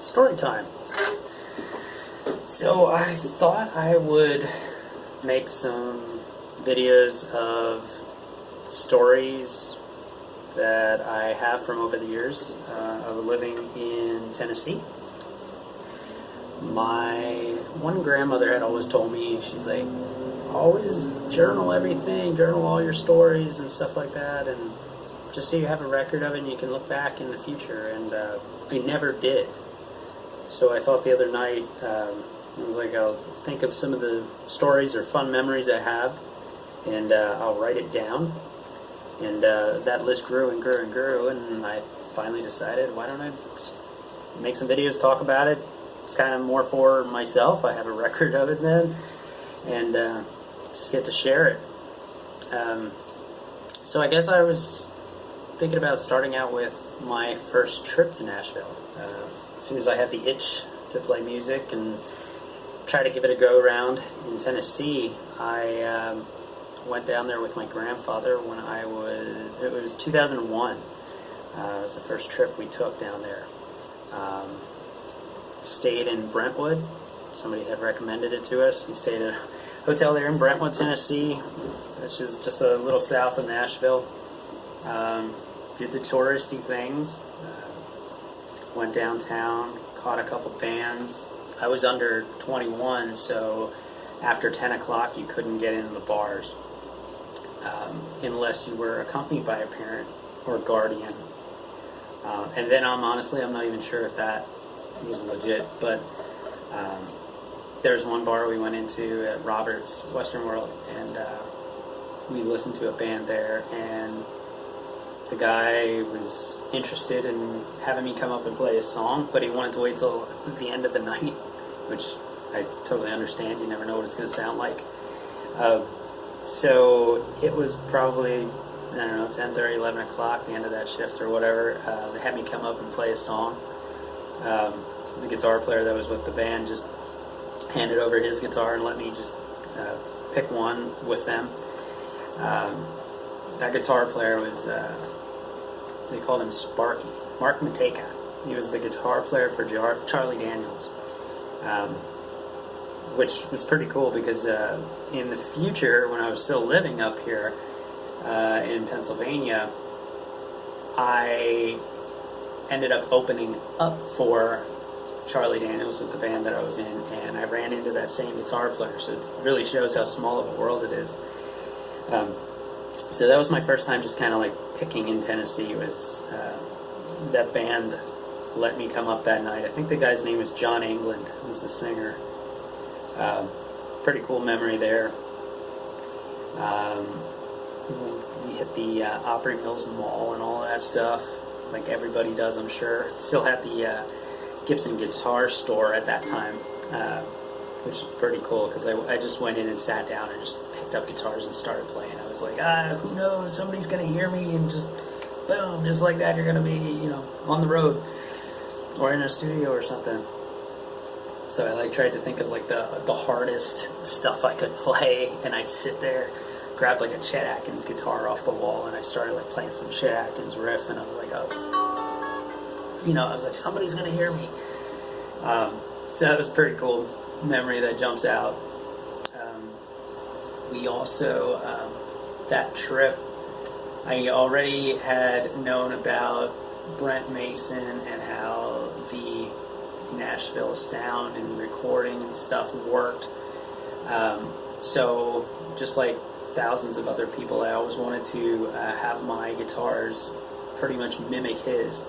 Storytime. So I thought I would make some videos of stories that I have from over the years of living in Tennessee. My one grandmother had always told me, she's like, always journal everything, journal all your stories and stuff like that, and just so you have a record of it and you can look back in the future. And I never did. So I thought the other night, I was like, I'll think of some of the stories or fun memories I have, and I'll write it down. And that list grew and grew and grew, and I finally decided, why don't I just make some videos, talk about it. It's kind of more for myself. I have a record of it then, and just get to share it. So I guess I was thinking about starting out with my first trip to Nashville. As soon as I had the itch to play music and try to give it a go around in Tennessee, I went down there with my grandfather when it was 2001. It was the first trip we took down there. Stayed in Brentwood. Somebody had recommended it to us. We stayed at a hotel there in Brentwood, Tennessee, which is just a little south of Nashville. Did the touristy things. Went downtown, caught a couple bands. I was under 21, so after 10 o'clock you couldn't get into the bars unless you were accompanied by a parent or guardian. And then I'm not even sure if that was legit, but there's one bar we went into at Roberts, Western World, and we listened to a band there, and the guy was interested in having me come up and play a song, but he wanted to wait till the end of the night, which I totally understand. You never know what it's going to sound like. So it was probably, 10:30, 11 o'clock, the end of that shift or whatever. They had me come up and play a song. The guitar player that was with the band just handed over his guitar and let me just pick one with them. That guitar player was, they called him Sparky, Mark Mateka. He was the guitar player for Charlie Daniels, which was pretty cool because in the future, when I was still living up here in Pennsylvania, I ended up opening up for Charlie Daniels with the band that I was in, and I ran into that same guitar player, so it really shows how small of a world it is. So that was my first time just kind of like picking in Tennessee. Was that band let me come up that night. I think the guy's name was John England, who's the singer. Pretty cool memory there. We hit the Opry Mills Mall and all that stuff, like everybody does, I'm sure. Still had the Gibson Guitar Store at that time, which is pretty cool because I just went in and sat down and just picked up guitars and started playing. I was like, who knows, somebody's going to hear me, and just boom, just like that, you're going to be, on the road or in a studio or something. So I tried to think of the hardest stuff I could play, and I'd sit there, grab a Chet Atkins guitar off the wall, and I started playing some Chet Atkins riff, and I was like, somebody's going to hear me. So that was a pretty cool memory that jumps out. We also, that trip, I already had known about Brent Mason and how the Nashville sound and recording and stuff worked. So just like thousands of other people, I always wanted to have my guitars pretty much mimic his.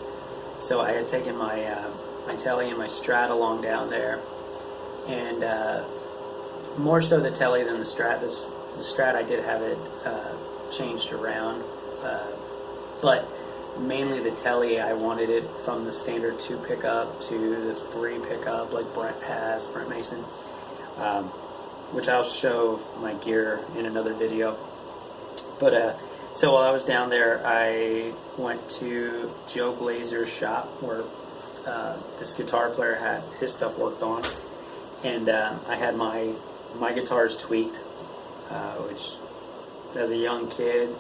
So I had taken my Telly and my Strat along down there, and more so the Telly than the Strat. The Strat, I did have it changed around, but mainly the Telly, I wanted it from the standard 2 pickup to the 3 pickup like Brent Mason, which I'll show my gear in another video. But so while I was down there, I went to Joe Glazer's shop where this guitar player had his stuff worked on, and I had my guitars tweaked, which as a young kid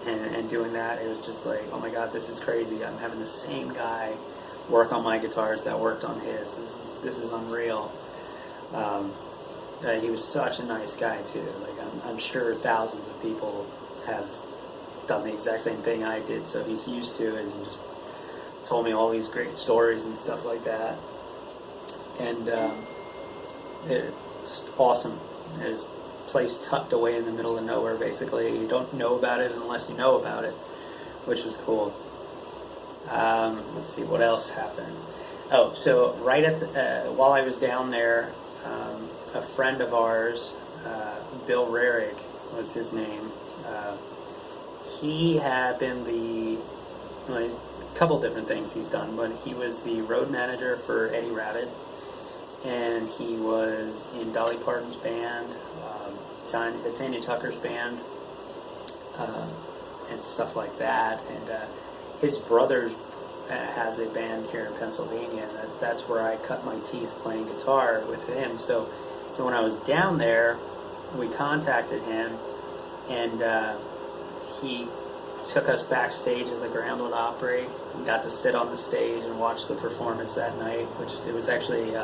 and doing that, it was just like, oh my god, this is crazy. I'm having the same guy work on my guitars that worked on his. This is unreal. He was such a nice guy too. Like I'm sure thousands of people have done the exact same thing I did, so he's used to it, and just told me all these great stories and stuff like that. And it just awesome. His place tucked away in the middle of nowhere, basically. You don't know about it unless you know about it, which was cool. Let's see, what else happened? Oh, so right at the, while I was down there, a friend of ours, Bill Rarick was his name. He had been a couple different things he's done, but he was the road manager for Eddie Rabbitt, and he was in Dolly Parton's band, Tanya Tucker's band, and stuff like that. And his brother has a band here in Pennsylvania, and that's where I cut my teeth playing guitar with him. So when I was down there, we contacted him, and he took us backstage at the Grand Ole Opry. We got to sit on the stage and watch the performance that night, which it was actually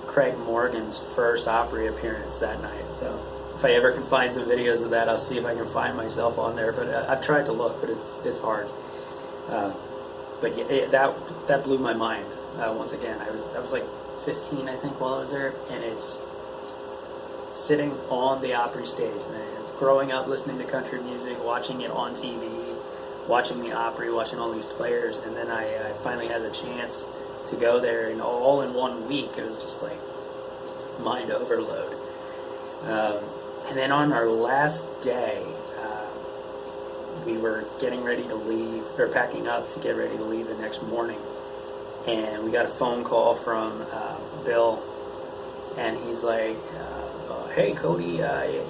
Craig Morgan's first Opry appearance that night. So if I ever can find some videos of that, I'll see if I can find myself on there. But I've tried to look, but it's hard. But yeah, that blew my mind. Once again, I was like 15, I think, while I was there, and it's sitting on the Opry stage. And growing up listening to country music, watching it on TV, watching the Opry, watching all these players, and then I finally had the chance to go there, and all in 1 week. It was just like mind overload. And then on our last day, we were getting ready to leave, or packing up to get ready to leave the next morning, and we got a phone call from Bill, and he's like, "Hey Cody, I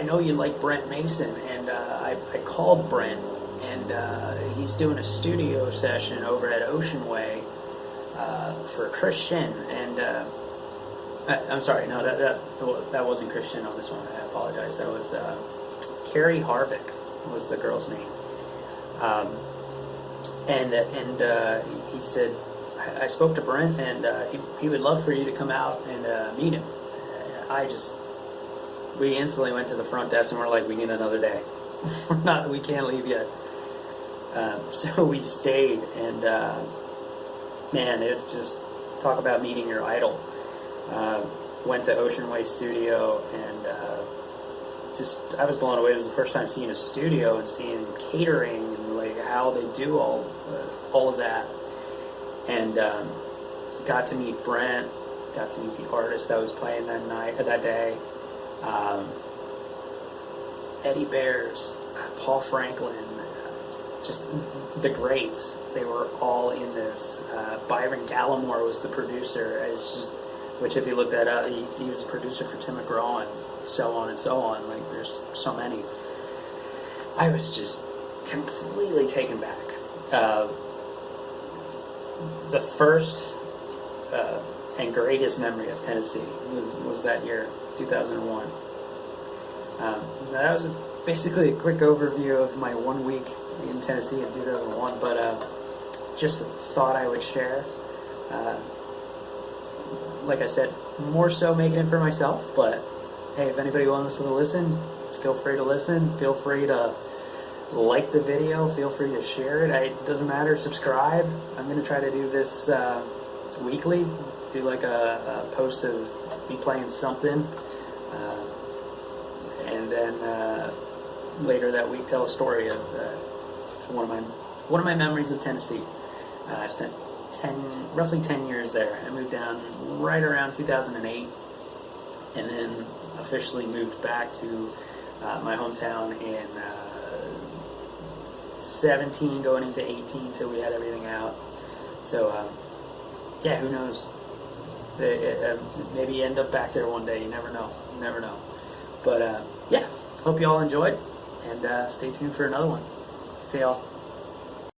know you like Brent Mason, and I called Brent, and he's doing a studio session over at Ocean Way for Christian, and I'm sorry, no, that wasn't Christian on this one. I apologize. That was Carrie Harvick was the girl's name, and he said, I spoke to Brent, and he would love for you to come out and meet him. We instantly went to the front desk and we're like, we need another day. We can't leave yet. So we stayed, and man, it's just, talk about meeting your idol. Went to Ocean Way Studio, and I was blown away. It was the first time seeing a studio and seeing catering and like how they do all of that. And got to meet Brent, got to meet the artist that was playing that day. Eddie Bears, Paul Franklin, just the greats. They were all in this. Byron Gallimore was the producer. Which, if you look that up, he was a producer for Tim McGraw, and so on and so on. Like, there's so many. I was just completely taken back. The first and greatest memory of Tennessee was that year, 2001. That was basically a quick overview of my 1 week in Tennessee in 2001, but just thought I would share. Like I said, more so making it for myself, but hey, if anybody wants to listen, feel free to listen. Feel free to like the video. Feel free to share it. It doesn't matter. Subscribe. I'm going to try to do this weekly. Do like a post of me playing something, and then later that week tell a story of one of my memories of Tennessee. I spent roughly 10 years there. I moved down right around 2008, and then officially moved back to my hometown in 17, going into 18, till we had everything out. So, yeah, who knows? Maybe end up back there one day. You never know. You never know. But, yeah, hope you all enjoyed, and stay tuned for another one. See y'all.